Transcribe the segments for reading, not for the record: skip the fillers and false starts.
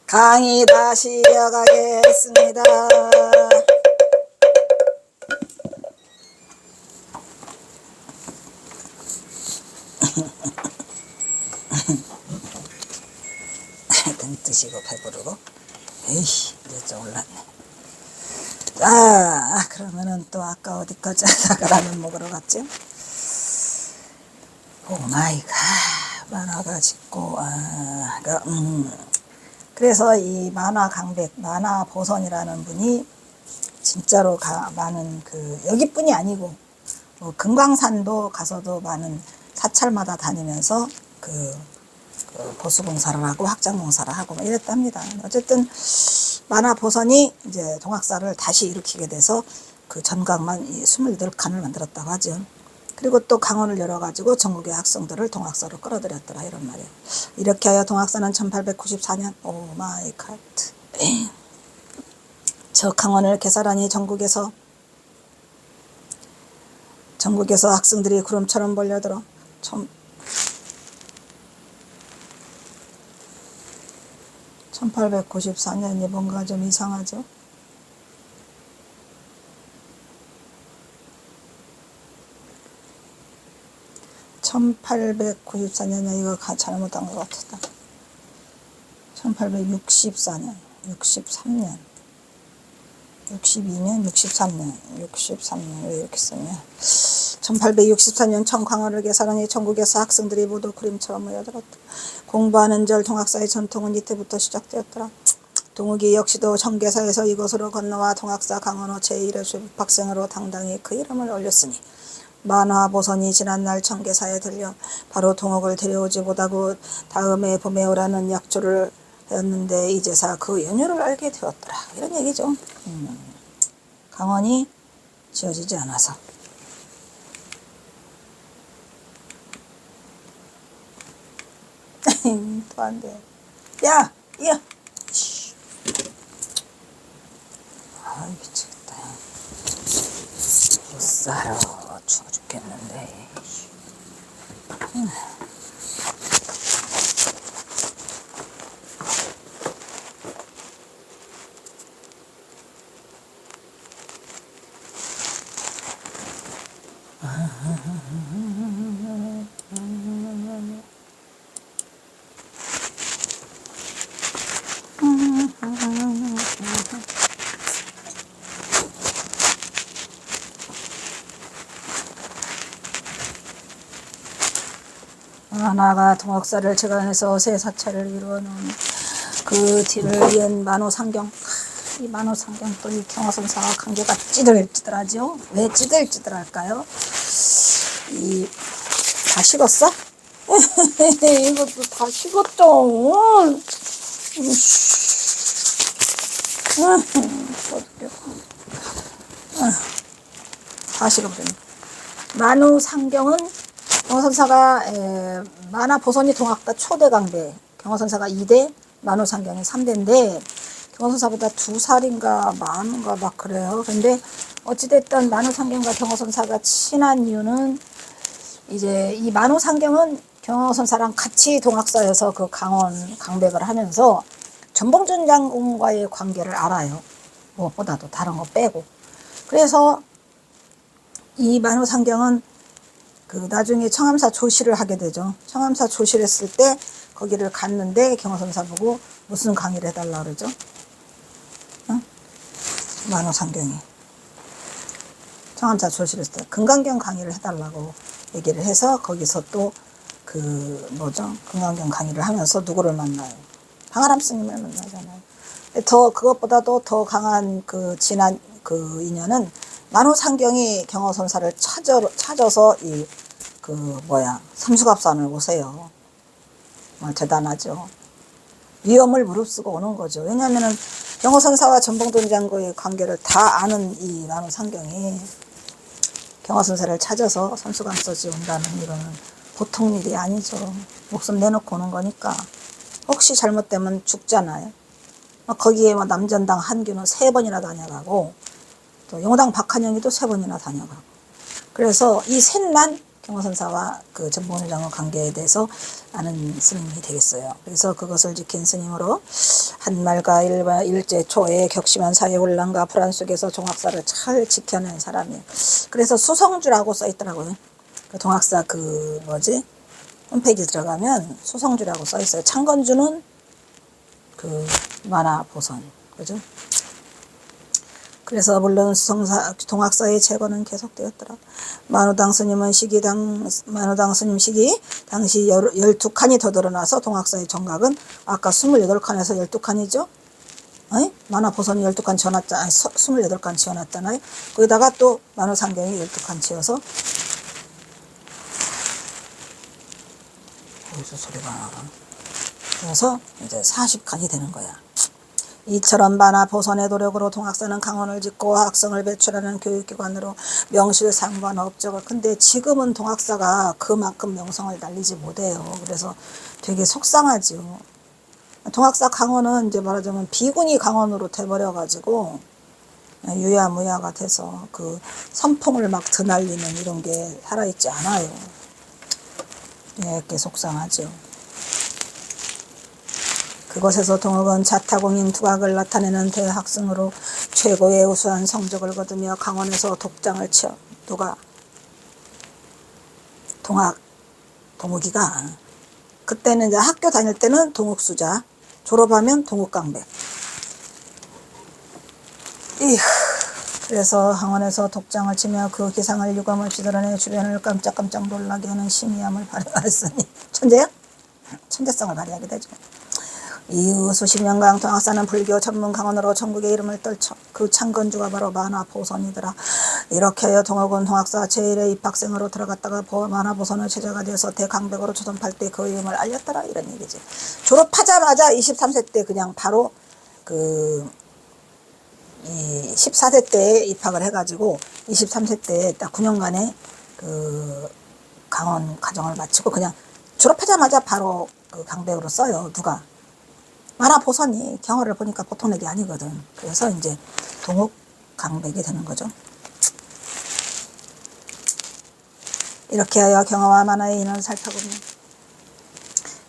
강의 다시 이어가겠습니다. 등 뜨시고 배부르고 에이 이제 올랐네. 자 그러면은 또 아까 어디까지 하다가 라면 먹으러 갔죠? 오마이갓 만화가 짓고 그래서 이 만화 강백 만화 보선이라는 분이 진짜로 많은 여기뿐이 아니고 뭐 금강산도 가서도 많은 사찰마다 다니면서 보수봉사를 하고 확장봉사를 하고 뭐 이랬답니다. 어쨌든 만화 보선이 이제 동학사를 다시 일으키게 돼서 그 전각만 28칸을 만들었다고 하죠. 그리고 또 강원을 열어가지고 전국의 학생들을 동학사로 끌어들였더라 이런 말이에요. 이렇게 하여 동학사는 1894년 오마이 갓 저 강원을 개설하니 전국에서 학생들이 구름처럼 몰려들어 1894년이 뭔가 좀 이상하죠. (1894년에) 이거 잘못한 것 같았다. 1864년 63년 62년 63년 왜 이렇게 쓰냐. 1864년 청강원을 개설하니 전국에서 학생들이 모두 그림처럼 모여들었다. 공부하는 절 동학사의 전통은 이때부터 시작되었더라. 동욱이 역시도 청계사에서 이곳으로 건너와 동학사 강원호 제1회 수입학생으로 당당히 그 이름을 올렸으니 만화보선이 지난날 청계사에 들려 바로 동욱을 데려오지 못하고 다음에 봄에 오라는 약조를 하였는데 이제사 그 연유를 알게 되었더라 이런 얘기죠. 강원이 지어지지 않아서 또 안 돼. 야! 아 미치겠다. 못 살아. 추워 죽겠는데. 만화가 동학사를 재간해서 새 사찰을 이루어놓은 그 뒤를 이은 만호상경. 이 만호상경 또 이 경화선사와 관계가 찌들찌들하죠. 왜 찌들찌들할까요? 다 식었어? 이것도 다 식었죠. 다 식어버렸네. 만호상경은 경화선사가 만화 보선이 동학사 초대 강대, 경화선사가 2대, 만호상경이 3대인데 경화선사보다 2살인가 많은가 막 그래요. 근데 어찌됐든 만호상경과 경화선사가 친한 이유는 이제 이 만호상경은 경화선사랑 같이 동학사에서 그 강원 강백을 하면서 전봉준 장군과의 관계를 알아요. 무엇보다도 다른 거 빼고. 그래서 이 만호상경은 나중에 청암사 조실을 하게 되죠. 청암사 조실했을 때 거기를 갔는데 경화선사 보고 무슨 강의를 해달라 그러죠? 만호상경이 청암사 조실했을 때 금강경 강의를 해달라고 얘기를 해서 거기서 또 금강경 강의를 하면서 누구를 만나요? 방아람 스님을 만나잖아요. 그것보다도 더 강한 진한 인연은 만호상경이 경화선사를 찾아서 삼수갑산을 오세요. 대단하죠. 위험을 무릅쓰고 오는 거죠. 왜냐하면은 경화선사와 전봉준 장군의 관계를 다 아는 이 만호상경이 경화선사를 찾아서 삼수갑서지 온다는 이거는 보통 일이 아니죠. 목숨 내놓고 오는 거니까. 혹시 잘못되면 죽잖아요. 거기에 남전당 한규는 3번이나 다녀가고 또 영당 박한영이도 3번이나 다녀가고. 그래서 이 셋만 경호선사와 그 전봉장의 관계에 대해서 아는 스님이 되겠어요. 그래서 그것을 지킨 스님으로 한말과 일제 초에 격심한 사회혼란과 불안 속에서 동학사를 잘 지켜낸 사람이에요. 그래서 수성주라고 써있더라고요. 그 동학사 그 뭐지? 홈페이지 들어가면 수성주라고 써있어요. 창건주는 그 만화보선, 그죠? 그래서 물론 동학사의 재건은 계속되었더라. 만우당 스님 시기 당시 12칸이 더 드러나서 동학사의 정각은 아까 28칸에서 12칸이죠? 만화보선이 12칸 지어놨잖아요. 아니, 28칸 지어놨잖아요. 거기다가 또 만우상경이 12칸 지어서 여기서 소리가 나가. 그래서 이제 40칸이 되는 거야. 이처럼 만화보선의 노력으로 동학사는 강원을 짓고 학생을 배출하는 교육기관으로 명실상부한 업적을. 근데 지금은 동학사가 그만큼 명성을 날리지 못해요. 그래서 되게 속상하죠. 동학사 강원은 이제 말하자면 비군이 강원으로 돼버려가지고 유야무야가 돼서 그 선풍을 막 드날리는 이런 게 살아있지 않아요. 되게 속상하죠. 그곳에서 동욱은 자타공인 두각을 나타내는 대학생으로 최고의 우수한 성적을 거두며 강원에서 독장을 치어. 누가? 동욱이가. 그때는 이제 학교 다닐 때는 동욱수자, 졸업하면 동욱강백. 그래서 강원에서 독장을 치며 그 기상을 유감없이 드러내 주변을 깜짝깜짝 놀라게 하는 심의함을 발휘하였으니. 천재야? 천재성을 발휘하게 되죠. 이후 수십 년간 동학사는 불교 전문 강원으로 전국의 이름을 떨쳐. 그 창건주가 바로 만화보선이더라. 이렇게 하여 동욱은 동학사 제1의 입학생으로 들어갔다가 만화보선의 제자가 되어서 대강백으로 초등할 때 그 이름을 알렸더라. 이런 얘기지. 졸업하자마자 23세 때 그냥 바로 이 14세 때 입학을 해가지고 23세 때 딱 9년간의 그 강원 과정을 마치고 그냥 졸업하자마자 바로 그 강백으로 써요. 누가? 만화보선이 경어를 보니까 보통 얘기 아니거든. 그래서 이제 동욱 강백이 되는 거죠. 이렇게 하여 경어와 만화의 인연을 살펴보면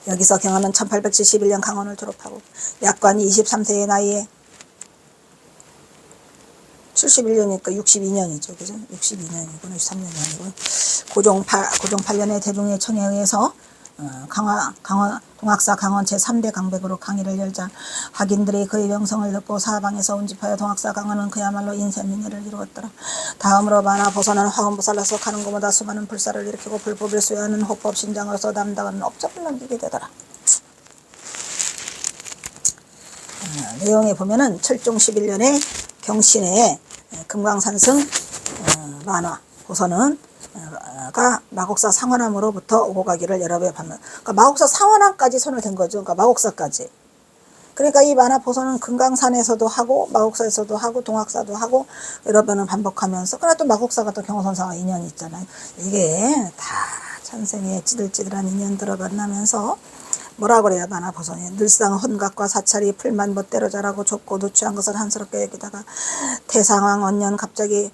여기서 경어는 1871년 강원을 졸업하고 약관이 23세의 나이에 71년이니까 62년이죠. 그죠? 62년이고 63년이 아니고 고종 8년에 대중의 청에 의해서 동학사 강원 제3대 강백으로 강의를 열자 학인들이 그의 명성을 듣고 사방에서 운집하여 동학사 강원은 그야말로 인생민회를 이루었더라. 다음으로 만화보선은 화엄보살로서 가는 곳마다 수많은 불사를 일으키고 불법을 수여하는 호법신장으로서 담당하는 업적을 남기게 되더라. 내용에 보면은 철종 11년에 경신에 금강산승 만화보선은 가 마곡사 상원함으로부터 오고 가기를 여러 배 받는. 그러니까 마곡사 상원함까지 손을 댄 거죠. 그러니까 마곡사까지. 그러니까 이 만화보선은 금강산에서도 하고 마곡사에서도 하고 동학사도 하고 여러 번은 반복하면서 그러나 또 마곡사가 또 경호선사와 인연이 있잖아요. 이게 다 천생의 찌들찌들한 인연들을 만나면서 뭐라 그래야 만화보선이 늘상 혼각과 사찰이 풀만 멋대로 자라고 좁고 누추한 것을 한스럽게 여기다가 태상왕 언년 갑자년에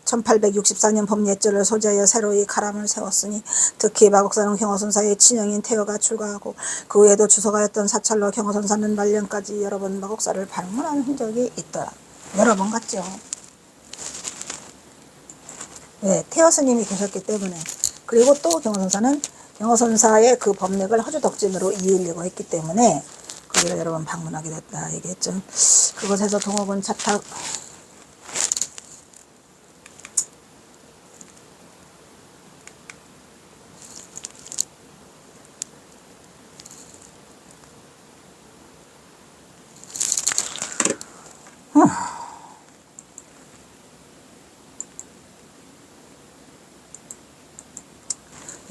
1864년 봄예절을 소재하여 새로이 가람을 세웠으니 특히 마곡사는 경호선사의 친형인 태여가 출가하고 그 외에도 주소가였던 사찰로 경호선사는 말년까지 여러 번 마곡사를 방문한 흔적이 있더라. 여러 번 갔죠. 왜? 태여 스님이 계셨기 때문에. 그리고 또 경호선사는 경호선사의 그 법맥을 허주덕진으로 이으려고 했기 때문에 거기를 여러 번 방문하게 됐다 얘기했죠. 그곳에서 동욱은 자탁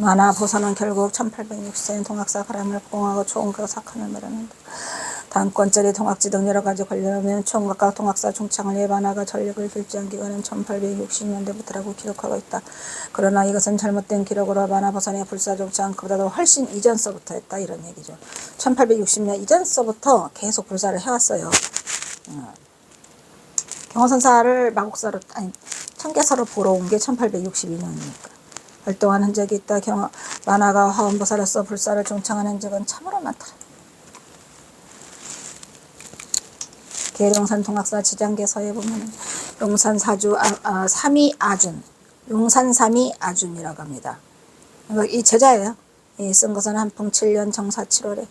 만화보선은 결국 1864년 동학사 가람을 봉하고 총각 사칸을 매렸는다. 단권짜리 동학지 등 여러 가지 관련하면 총각과 동학사 중창을 위해 만화가 전력을 결제한 기간은 1860년대부터라고 기록하고 있다. 그러나 이것은 잘못된 기록으로 만화보선의 불사 중창 그보다도 훨씬 이전서부터 했다 이런 얘기죠. 1860년 이전서부터 계속 불사를 해왔어요. 경호선사를 마곡사로 청계사로 보러 온 게 1862년이니까. 활동한 흔적이 있다. 만화가 화엄보살로서 불사를 중창한 흔적은 참으로 많더라. 계룡산 동학사 지장계서에 보면 용산 사주 삼이아준, 용산 삼이아준이라고 합니다. 이 제자예요. 쓴 것은 한풍 7년 정사 7월에.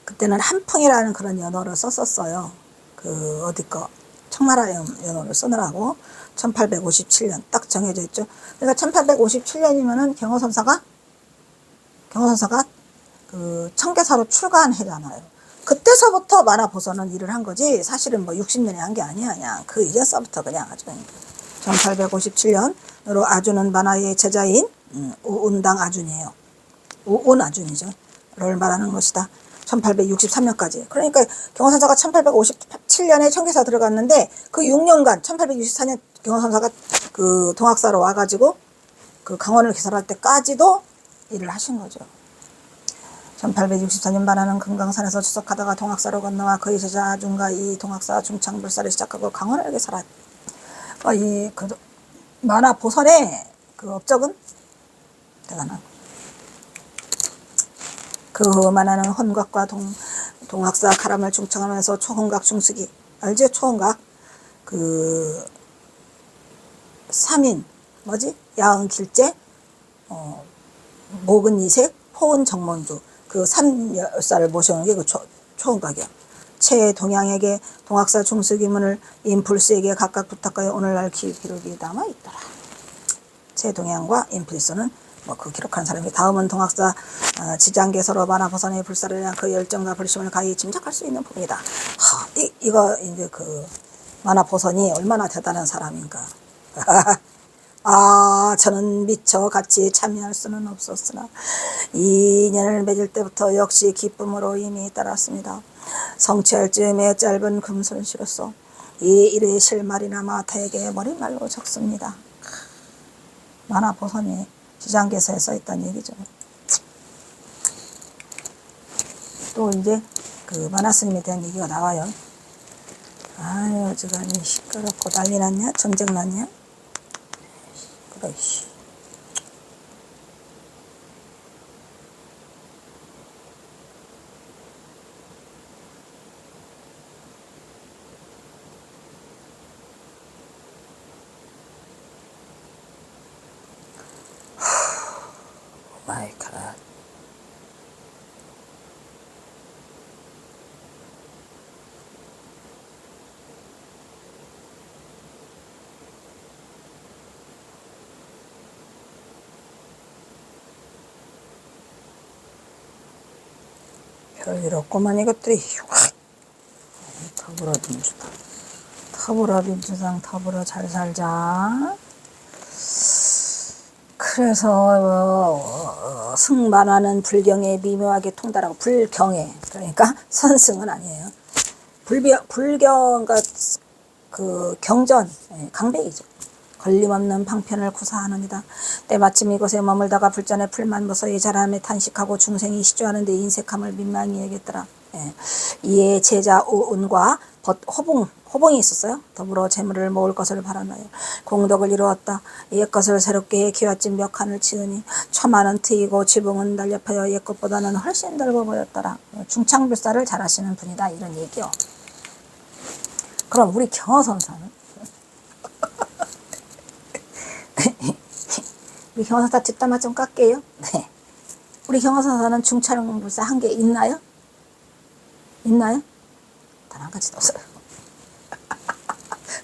그때는 한풍이라는 그런 연어를 썼었어요. 그 어디 거 청나라 연어를 쓰느라고 1857년 딱 정해져 있죠. 그러니까 1857년이면은 경허선사가 그 청계사로 출간해잖아요. 그때서부터 만화보선은 일을 한 거지 사실은 뭐 60년에 한 게 아니야. 그냥 그 이전서부터 그냥 아주 1857년으로 아준은 만화의 제자인 우운당 아준이에요. 우운 아준이죠. 를 말하는 것이다. 1863년까지. 그러니까 경허선사가 1857년에 청계사 들어갔는데 그 6년간 1864년 경허선사가 그 동학사로 와가지고 그 강원을 개설할 때까지도 일을 하신 거죠. 1864년 만화는 금강산에서 추석하다가 동학사로 건너와 그의 제자 아준과 이 동학사 중창불사를 시작하고 강원을 개설한 이 그 만화 보선의 그 업적은 대단한. 그 만화는 혼각과 동학사 가람을 중창하면서 초혼각 중수기 알죠? 초혼각 그 3인 뭐지? 야은 길제 목은 이색 포은 정mon주 그 3열사를 모셔오는 게 그 초혼각이야. 최동양에게 동학사 중수기문을 인플스에게 각각 부탁하여 오늘날 기록이 남아있더라. 최동양과 인플스는 뭐 그 기록한 사람이 다음은 동학사 지장계서로 만화보선의 불사를 위한 그 열정과 불심을 가히 짐작할 수 있는 분이다. 이거 이제 그 만화보선이 얼마나 대단한 사람인가. 저는 미처 같이 참여할 수는 없었으나 이 인연을 맺을 때부터 역시 기쁨으로 이미 따랐습니다. 성취할 즈음에 짧은 금손시로서 이 일의 실말이나 마타에게 머리말로 적습니다. 만화보선이 지장계서에 써있다는 얘기죠. 또 이제 그 만화스님에 대한 얘기가 나와요. 아유 어지간히 시끄럽고 난리 났냐? 전쟁 났냐? 그래 씨. 마이 갓. 별일 없구만 이것들이. 더불어민주당 더불어 잘 살자. 그래서 승만화는 불경에 미묘하게 통달하고 불경에 그러니까 선승은 아니에요. 불경과 그 경전 강백이죠. 걸림없는 방편을 구사하느니라. 때마침 이곳에 머물다가 불전에 풀만 무서이 자람에 탄식하고 중생이 시주하는데 인색함을 민망히 여겼더라. 이에 제자 우운과 호봉이 있었어요. 더불어 재물을 모을 것을 바라나요. 공덕을 이루었다. 옛것을 새롭게 기와집 몇 칸을 치으니 처마는 트이고 지붕은 날렵하여 옛것보다는 훨씬 넓어 보였더라. 중창불사를 잘하시는 분이다 이런 얘기요. 그럼 우리 경허선사는? 우리 경허선사 뒷담화 좀 깎게요. 네. 우리 경허선사는 중창불사 한 게 있나요? 있나요? 단 한 가지도 없어요.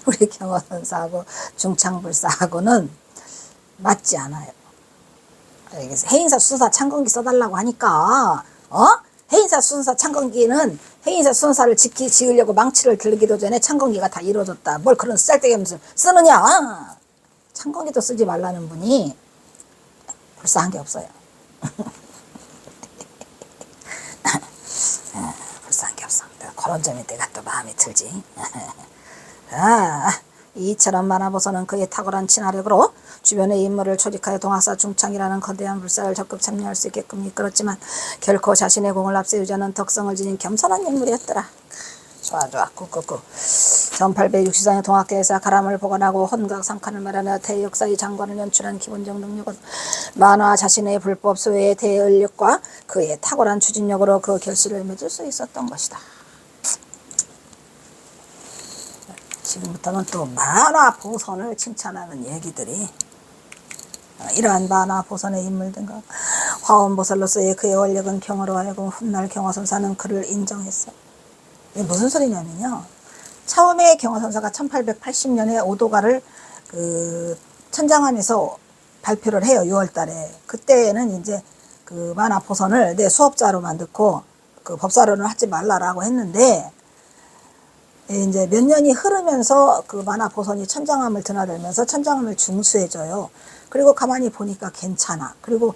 우리 경허선사하고 중창불사하고는 맞지 않아요. 해인사 수사 창건기 써달라고 하니까 해인사 수사 창건기는 해인사 수사를 지으려고 망치를 들기도 전에 창건기가 다 이루어졌다. 뭘 그런 쌀데기 없는 쓰느냐. 창건기도 쓰지 말라는 분이 불사한 게 없어요. 불사한 게 없어. 그런 점이 내가 또 마음에 들지. 이처럼 만화보선은 그의 탁월한 친화력으로 주변의 인물을 조직하여 동학사 중창이라는 거대한 불사를 적극 참여할 수 있게끔 이끌었지만 결코 자신의 공을 앞세우지 않은 덕성을 지닌 겸손한 인물이었더라. 좋아 꾹꾹꾹. 1864년 동학계에서 가람을 복원하고 혼각상칸을 말하며 대역사의 장관을 연출한 기본적 능력은 만화 자신의 불법 소외의 대응력과 그의 탁월한 추진력으로 그 결실을 맺을 수 있었던 것이다. 지금부터는 또 만화 보선을 칭찬하는 얘기들이 이러한 만화 보선의 인물 등과 화원보살로서의 그의 원력은 경으로 하여금 훗날 경화선사는 그를 인정했어. 이게 무슨 소리냐면요. 처음에 경화선사가 1880년에 오도가를 그 천장안에서 발표를 해요. 6월 달에. 그때는 이제 그 만화 보선을 내 수업자로만 듣고 그 법사로는 하지 말라라고 했는데 이제 몇 년이 흐르면서 그 만화 보선이 천장암을 드나들면서 천장암을 중수해줘요. 그리고 가만히 보니까 괜찮아. 그리고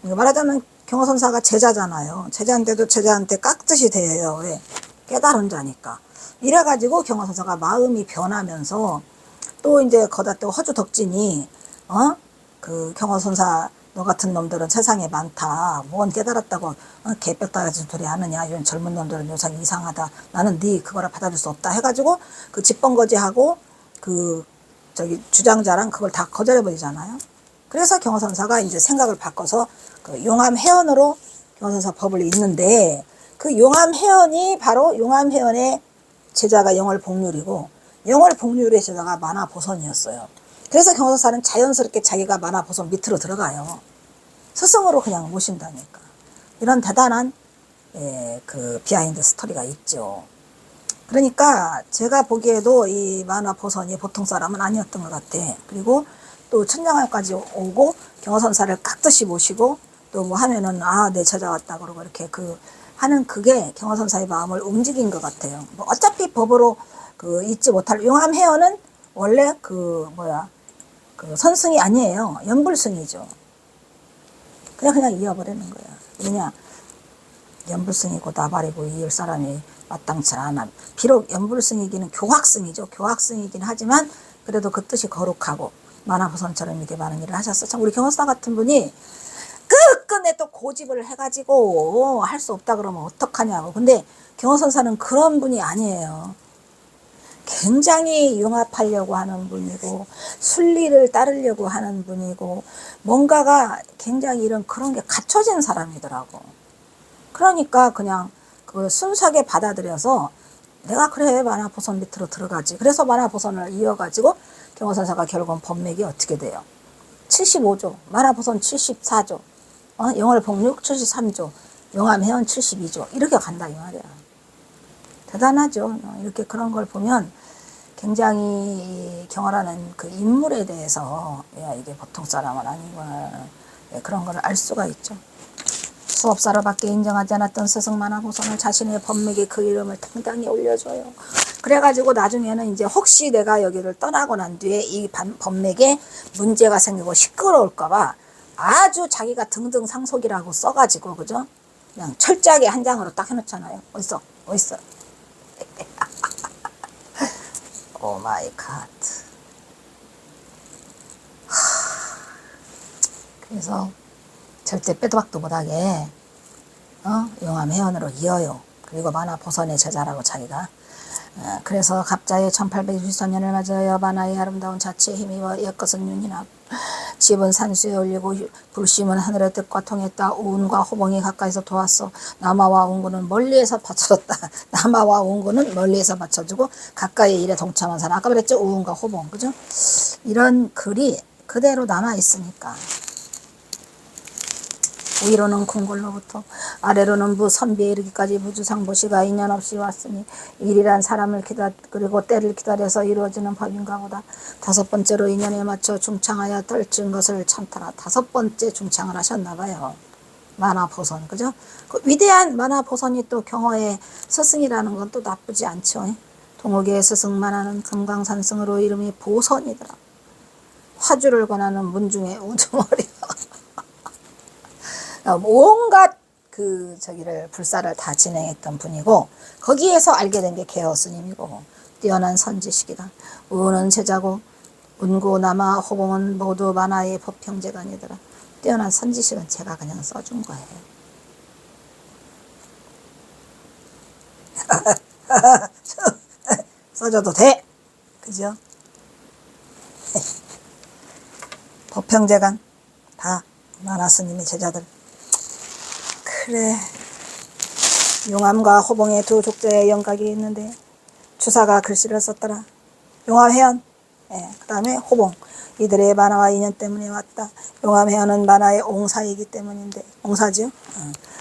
말하자면 경화선사가 제자잖아요. 제자인데도 제자한테 깍듯이 대해요. 왜? 깨달은 자니까. 이래가지고 경화선사가 마음이 변하면서 또 이제 거다 또 허주 덕진이 그 경화선사 너 같은 놈들은 세상에 많다. 뭔 깨달았다고 개뼈 따가지 소리 하느냐. 이런 젊은 놈들은 요상 이상하다. 나는 네 그거라 받아줄 수 없다. 해가지고 그 집번거지하고 그 저기 주장자랑 그걸 다 거절해버리잖아요. 그래서 경화선사가 이제 생각을 바꿔서 그 용암해연으로 경화선사 법을 잇는데 그 용암해연이 바로 용암해연의 제자가 영월복률이고 영월복률의 제자가 만화보선이었어요. 그래서 경화선사는 자연스럽게 자기가 만화보선 밑으로 들어가요. 스승으로 그냥 모신다니까. 이런 대단한 그 비하인드 스토리가 있죠. 그러니까 제가 보기에도 이 만화보선이 보통 사람은 아니었던 것 같아. 그리고 또 천장암까지 오고 경화선사를 깍듯이 모시고 또 뭐 하면은 내 제자 왔다 그러고 이렇게 그 하는 그게 경화선사의 마음을 움직인 것 같아요. 뭐 어차피 법으로 그 잊지 못할 용암해연은 원래 그 선승이 아니에요. 연불승이죠. 그냥 이어버리는 거야. 왜냐 연불승이고 나발이고 이을 사람이 마땅치 않아. 비록 연불승이기는 교학승이죠. 교학승이긴 하지만 그래도 그 뜻이 거룩하고 만화보선처럼 이렇게 많은 일을 하셨어. 참 우리 경화선사 같은 분이 끝끝내 또 고집을 해가지고 할 수 없다 그러면 어떡하냐고. 근데 경화선사는 그런 분이 아니에요. 굉장히 융합하려고 하는 분이고 순리를 따르려고 하는 분이고 뭔가가 굉장히 이런 그런 게 갖춰진 사람이더라고. 그러니까 그냥 그 순수하게 받아들여서 내가 그래 만화보선 밑으로 들어가지. 그래서 만화보선을 이어가지고 경화선사가 결국은 법맥이 어떻게 돼요? 75조, 만화보선 74조, 영월복육 73조, 용암해연 72조 이렇게 간다 이 말이야. 대단하죠. 이렇게 그런 걸 보면 굉장히 경화라는 그 인물에 대해서 야 이게 보통 사람은 아니구나 그런 걸 알 수가 있죠. 수업사로밖에 인정하지 않았던 스승 만화보선을 자신의 법맥에 그 이름을 당당히 올려줘요. 그래가지고 나중에는 이제 혹시 내가 여기를 떠나고 난 뒤에 이 법맥에 문제가 생기고 시끄러울까봐 아주 자기가 등등 상속이라고 써가지고 그죠? 그냥 철저하게 한 장으로 딱 해놓잖아요. 어딨어? 오 마이 갓. 그래서 절대 빼도 박도 못하게 용암해연으로 이어요. 그리고 만화보선의 제자라고 자기가. 그래서 갑자의 1864년을 맞아여 만화의 아름다운 자치에 힘입어 옛것은 윤이나 집은 산수에 올리고 불심은 하늘의 뜻과 통했다. 우운과 호봉이 가까이서 도왔어. 남아와 운구는 멀리에서 받쳐줬다. 남아와 운구는 멀리에서 받쳐주고 가까이 일에 동참한 사람. 아까 그랬죠? 우운과 호봉. 그죠? 이런 글이 그대로 남아있으니까. 위로는 궁궐로부터 아래로는 무선비에 이르기까지 무주상보시가 인연 없이 왔으니 일이란 사람을 그리고 때를 기다려서 이루어지는 법인가 보다. 다섯 번째로 인연에 맞춰 중창하여 떨친 것을 참타라. 다섯 번째 중창을 하셨나 봐요. 만화보선 그죠? 그 위대한 만화보선이 또 경화의 스승이라는 건 또 나쁘지 않죠. 동옥의 스승 만화는 금강산승으로 이름이 보선이더라. 화주를 권하는 문중의 우두머리. 온갖 그 저기를 불사를 다 진행했던 분이고 거기에서 알게 된 게 개어 스님이고 뛰어난 선지식이다. 우는 제자고 운구 남아 호봉은 모두 만화의 법평재간이더라. 뛰어난 선지식은 제가 그냥 써준 거예요. 써줘도 돼. 그죠? 법평재간 다 만화스님의 제자들. 그래, 용암과 호봉의 두 족제의 영각이 있는데 주사가 글씨를 썼더라. 용암해연, 그 다음에 호봉. 이들의 만화와 인연 때문에 왔다. 용암해연은 만화의 옹사이기 때문인데, 옹사죠?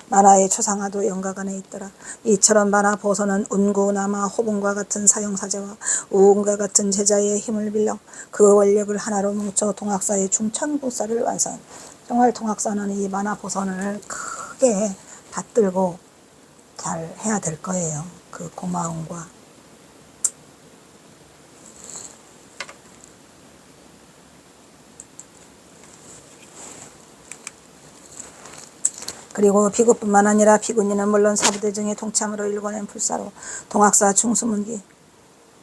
만화의 초상화도 영각 안에 있더라. 이처럼 만화 보선은 운구, 남아, 호봉과 같은 사형사제와 우운과 같은 제자의 힘을 빌려 그 원력을 하나로 뭉쳐 동학사의 중천부사를 완성. 정말 동학사는 이 만화 보선을 크게 받들고 잘 해야 될 거예요. 그 고마움과. 그리고 비구뿐만 아니라 비구니는 물론 사부대중의 동참으로 일궈낸 불사로 동학사 중수문기,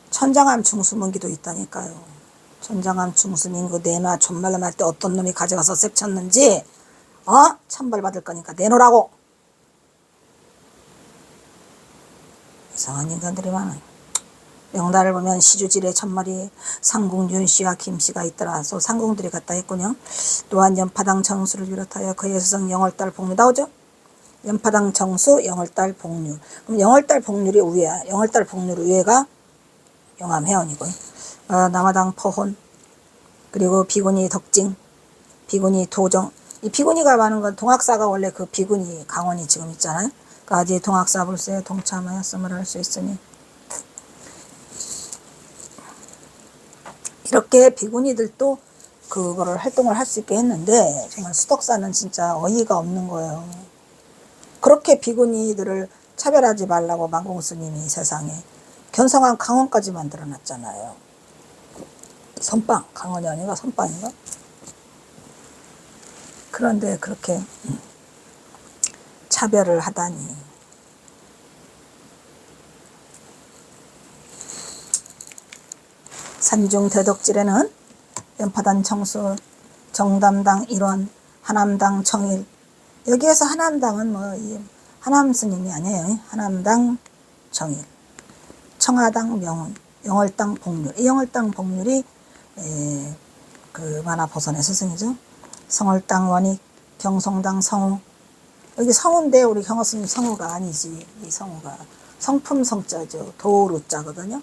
천장암 중수문기도 있다니까요. 천장암 중수문기 내놔. 존말로 말 때 어떤 놈이 가져가서 셉쳤는지 천벌 받을 거니까 내놓으라고. 이상한 인간들이 많아요. 명단을 보면 시주질의 천마리 상궁 윤씨와 김씨가 있더라. 또 상궁들이 갔다 했군요. 또한 연파당 정수를 비롯하여 그의 스승 영월달 복류 나오죠. 연파당 정수, 영월달 복류. 그럼 영월달 복률이 우회야. 영월달 복률 우회가 용암해연이고, 남아당 포혼, 그리고 비구니 덕징, 비구니 도정. 이 비구니가 많은 건 동학사가 원래 그 비구니 강원이 지금 있잖아요. 까지 동학사 불세에 동참하였음을 알 수 있으니, 이렇게 비구니들도 그거를 활동을 할 수 있게 했는데, 정말 수덕사는 진짜 어이가 없는 거예요. 그렇게 비구니들을 차별하지 말라고 만공스님이 세상에 견성한 강원까지 만들어놨잖아요. 선빵, 강원이 아니라 선빵인가? 그런데 그렇게 차별을 하다니. 산중 대덕질에는 연파단 청수, 정담당 일원, 하남당 청일. 여기에서 하남당은 이 하남 스님이 아니에요. 하남당 정일, 청하당 명운, 영월당 복률. 이 영월당 복률이 그 만화보선의 스승이죠. 성월당 원익, 경송당 성우. 여기 성우인데 우리 경호스님 성우가 아니지. 이 성우가 성품 성자죠. 도우루자거든요.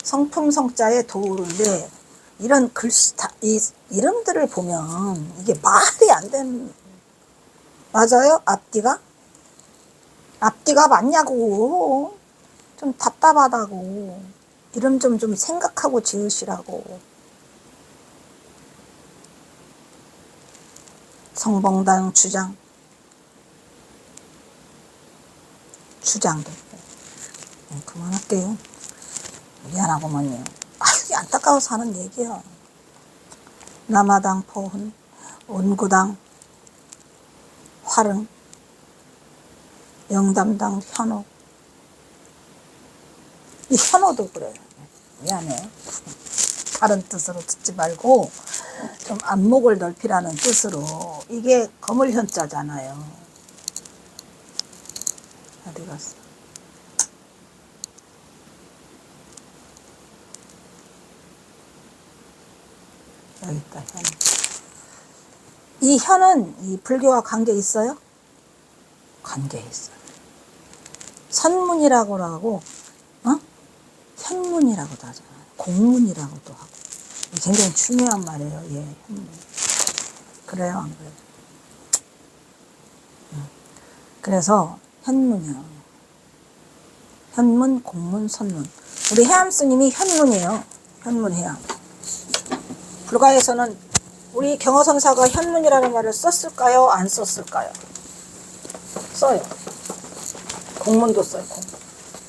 성품 성자의 도우루인데, 이런 글씨 이 이름들을 보면 이게 말이 안 되는. 맞아요? 앞뒤가 맞냐고. 좀 답답하다고. 이름 좀 생각하고 지으시라고. 성봉당 주장도 그만할게요. 미안하구먼요. 이게 안타까워서 하는 얘기야. 남아당 포훈, 온구당 활흥, 영담당 현호. 이 현호도 그래. 미안해. 다른 뜻으로 듣지 말고 좀 안목을 넓히라는 뜻으로. 이게 거물 현자잖아요. 어디 갔어? 여기 있다, 현. 이 현은 이 불교와 관계 있어요? 관계 있어요. 선문이라고 하고, 현문이라고도 하잖아요. 공문이라고도 하고. 굉장히 중요한 말이에요. 예, 현문. 그래요, 안 그래요? 그래서 현문이요. 현문, 공문, 선문. 우리 해암 스님이 현문이에요. 현문 해암. 불가에서는 우리 경허선사가 현문이라는 말을 썼을까요? 안 썼을까요? 써요. 공문도 써요.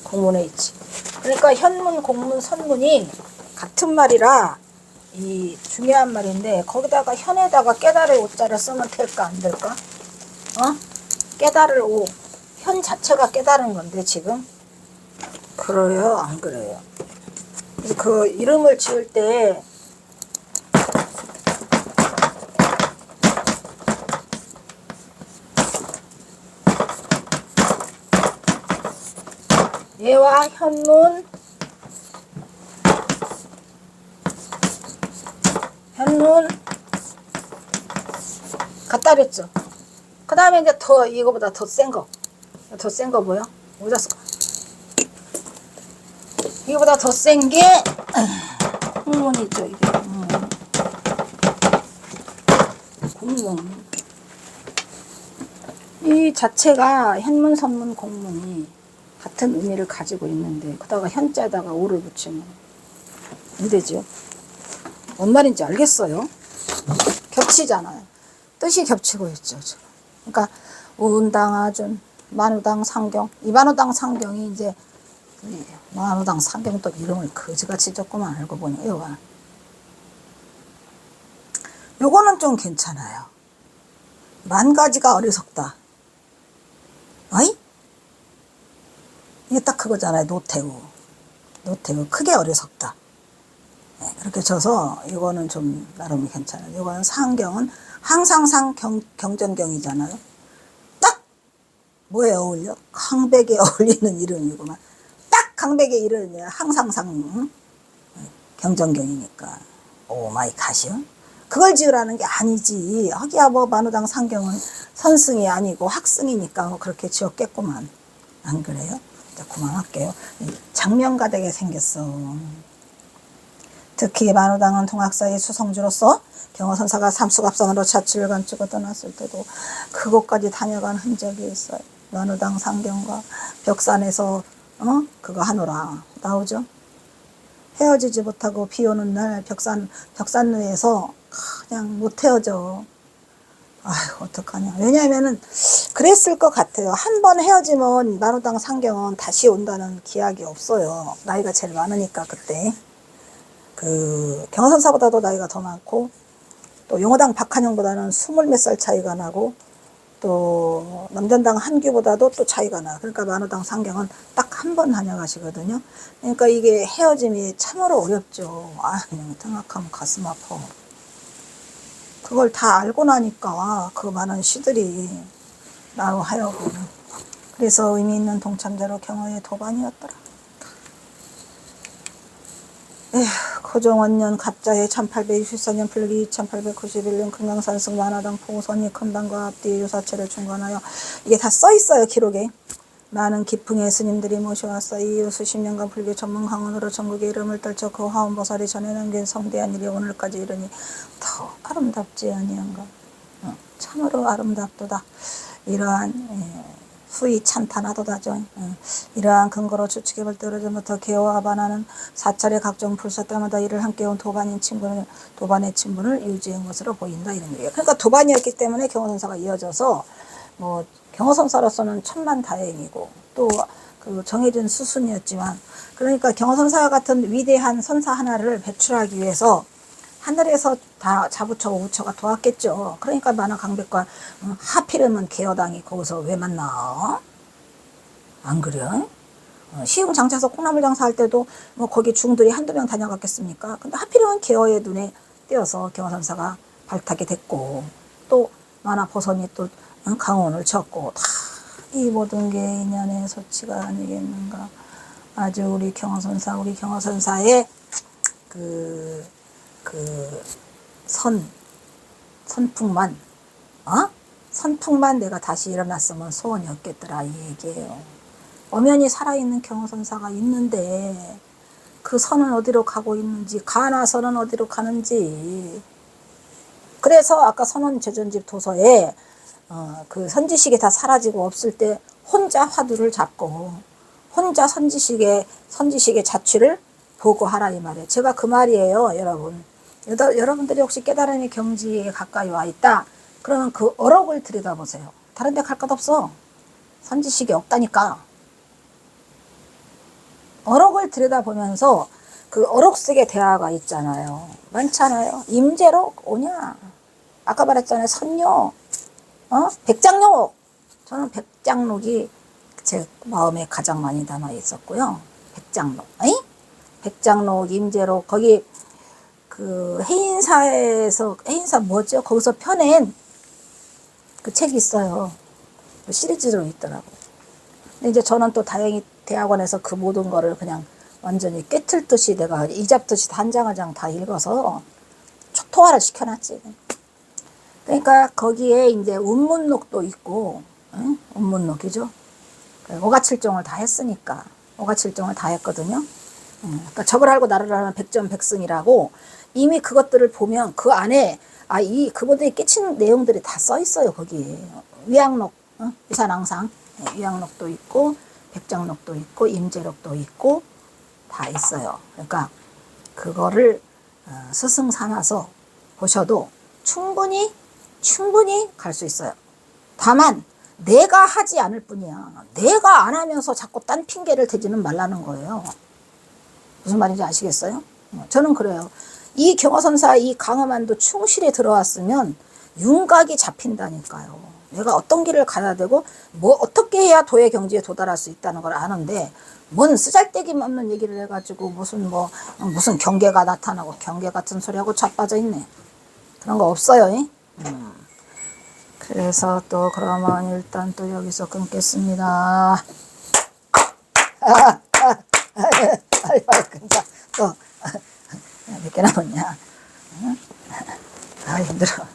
공문에 있지. 그러니까 현문, 공문, 선문이 같은 말이라 이 중요한 말인데, 거기다가 현에다가 깨달을 오자를 쓰면 될까 안 될까? 깨달을 오. 현 자체가 깨달은 건데 지금. 그래요? 안 그래요? 그 이름을 지을 때 얘와 현문, 현문 갖다 렸죠. 그 다음에 이제 더 이거보다 더 센 거. 더 센 거 뭐야? 어디다 쓸까? 이거보다 더 센 게 공문이죠. 이게 공문. 이 자체가 현문, 선문, 공문이 같은 의미를 가지고 있는데 그다가 현자에다가 오를 붙이면 안 되죠. 뭔 말인지 알겠어요? 겹치잖아요. 뜻이 겹치고 있죠. 지금. 그러니까 우은당, 아준, 만우당, 상경. 이 만우당, 상경이 이제 만우당, 상경 또 이름을 거지같이 줬구만 알고 보니 요거는 좀 괜찮아요. 만 가지가 어리석다. 어이? 이게 딱 그거잖아요. 노태우 크게 어리석다. 네, 그렇게 쳐서 이거는 좀 나름 괜찮아요. 이거는 상경은 항상 경전경이잖아요. 딱 뭐에 어울려? 강백에 어울리는 이름이구만. 딱 강백에 이르는 항상상 경전경이니까. 오 마이 갓이요. 그걸 지으라는 게 아니지. 하기야 뭐 만우당 상경은 선승이 아니고 학승이니까 뭐 그렇게 지었겠구만. 안 그래요? 이제 그만할게요. 장면가되게 생겼어. 특히 만우당은 동학사의 수성주로서 경허선사가 삼수갑상으로 자취를 간주고 떠났을 때도 그곳까지 다녀간 흔적이 있어요. 만우당 상경과 벽산에서 그거 하노라 나오죠. 헤어지지 못하고 비 오는 날 벽산루에서 그냥 못 헤어져. 아휴 어떡하냐. 왜냐하면은 그랬을 것 같아요. 한 번 헤어지면 만우당 상경은 다시 온다는 기약이 없어요. 나이가 제일 많으니까 그때. 그 경허선사보다도 나이가 더 많고 또 용호당 박한영보다는 20몇 살 차이가 나고 또 남전당 한규보다도 또 차이가 나. 그러니까 만우당 상경은 딱 한 번 다녀가시거든요. 그러니까 이게 헤어짐이 참으로 어렵죠. 아 그냥 생각하면 가슴 아파. 그걸 다 알고 나니까 그 많은 시들이 나로 하여금 그래서 의미 있는 동참자로 경허의 도반이었더라. 에휴, 고종원년 갑자에 1864년 불기 2891년 금강산승 만화당 포선이 금당과 앞뒤 유사체를 중관하여 이게 다 써있어요. 기록에. 많은 기풍의 스님들이 모셔왔어. 이후 수십 년간 불교 전문 강원으로 전국의 이름을 떨쳐 그 화엄보살이 전해 남긴 성대한 일이 오늘까지 이르니 더 아름답지 아니한가. 참으로 아름답도다. 이러한 후이 찬탄하도다죠. 이러한 근거로 추측해 볼 때 오래전부터 개와 반하는 사찰의 각종 불사 때마다 이를 함께 온 도반의 친분을 유지한 것으로 보인다 이런 얘기예요. 그러니까 도반이었기 때문에 경허선사가 이어져서 뭐 경허선사로서는 천만다행이고 또 그 정해진 수순이었지만 그러니까 경허선사 같은 위대한 선사 하나를 배출하기 위해서 하늘에서 다 자부처 우처가 도왔겠죠. 그러니까 만화 강백과 하필이면 개여당이 거기서 왜 만나? 안 그래? 시흥 장차에서 콩나물 장사할 때도 뭐 거기 중들이 한두 명 다녀갔겠습니까? 근데 하필이면 개여의 눈에 띄어서 경허선사가 발탁이 됐고 또 만화 보선이 또 강원을 쳤고 다 이 모든 게 인연의 소치가 아니겠는가. 아주 우리 경허선사의 선풍만, 선풍만 내가 다시 일어났으면 소원이었겠더라, 이 얘기예요. 엄연히 살아있는 경허선사가 있는데, 그 선은 어디로 가고 있는지, 가나선은 어디로 가는지. 그래서 아까 선원제전집 도서에, 그 선지식이 다 사라지고 없을 때, 혼자 화두를 잡고, 혼자 선지식의 자취를 보고하라, 이 말이에요. 제가 그 말이에요, 여러분. 여러분들이 혹시 깨달음의 경지에 가까이 와 있다. 그러면 그 어록을 들여다보세요. 다른 데 갈 것 없어. 선지식이 없다니까. 어록을 들여다보면서 그 어록 속에 대화가 있잖아요. 많잖아요. 임재록 오냐. 아까 말했잖아요. 선요. 백장록. 저는 백장록이 제 마음에 가장 많이 남아 있었고요. 백장록. 백장록, 임재록 거기 그 해인사 뭐죠? 거기서 펴낸 그 책이 있어요. 그 시리즈로 있더라고. 근데 이제 저는 또 다행히 대학원에서 그 모든 거를 그냥 완전히 깨틀 듯이 내가 이잡듯이 한 장 한 장 다 읽어서 초토화를 시켜놨지. 그러니까 거기에 이제 운문록도 있고, 응? 운문록이죠. 오가칠종을 다 했으니까. 오가칠종을 다 했거든요. 그러니까 적을 알고 나를 알면 백전백승이라고 이미 그것들을 보면 그 안에 그분들이 끼친 내용들이 다 써 있어요. 거기에 위양록, 위산왕상 위양록도 있고 백정록도 있고 임재록도 있고 다 있어요. 그러니까 그거를 스승 삼아서 보셔도 충분히 갈 수 있어요. 다만 내가 하지 않을 뿐이야. 내가 안 하면서 자꾸 딴 핑계를 대지는 말라는 거예요. 무슨 말인지 아시겠어요? 저는 그래요. 이 경화선사 이 강화만도 충실히 들어왔으면 윤곽이 잡힌다니까요. 내가 어떤 길을 가야 되고 뭐 어떻게 해야 도의 경지에 도달할 수 있다는 걸 아는데 뭔 쓰잘데기 없는 얘기를 해가지고 무슨 경계가 나타나고 경계 같은 소리하고 자빠져 있네. 그런 거 없어요. 그래서 또 그러면 일단 또 여기서 끊겠습니다. 또 몇 개 남았냐? 힘들어.